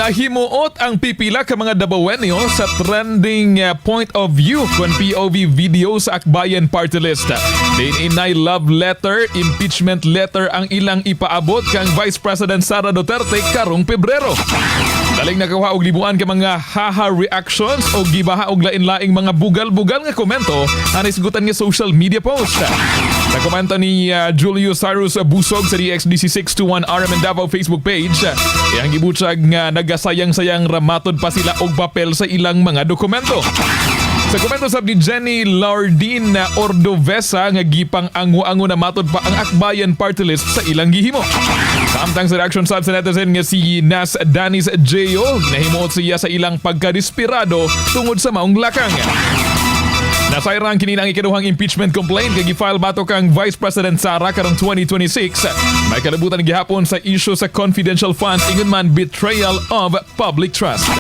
Nahimuot ang pipila ka mga Dabawenyos sa trending point of view kung POV video sa Akbayan Partylist. Diin inay love letter, impeachment letter ang ilang ipaabot kang Vice President Sara Duterte karong Pebrero. Daling nakawa og libuan ka mga haha reactions o gibaha og lain-laing mga bugal-bugal nga komento ang isgutan nga social media post. Sa komento ni Julius Cyrus Busog sa DXDC 621 RM and Davao Facebook page, iyang gibutsag nga nagasayang-sayang ramatod pa sila og papel sa ilang mga dokumento. Sa komento sab ni Jenny Lardin na Ordovesa nga gipang ango-ango na matod pa ang Akbayan Partylist sa ilang gihimo. Samtang sa reaction sab sa netizen nga si Nas Danis Jeyo, nahimuot siya sa ilang pagkadespirado tungod sa maong lakang. Nasayrang kinina ang ikaduhang impeachment complaint kay gifile Batok kang Vice President Sara karong 2026. May kalabutan gihapon sa issue sa confidential funds ingon man betrayal of public trust.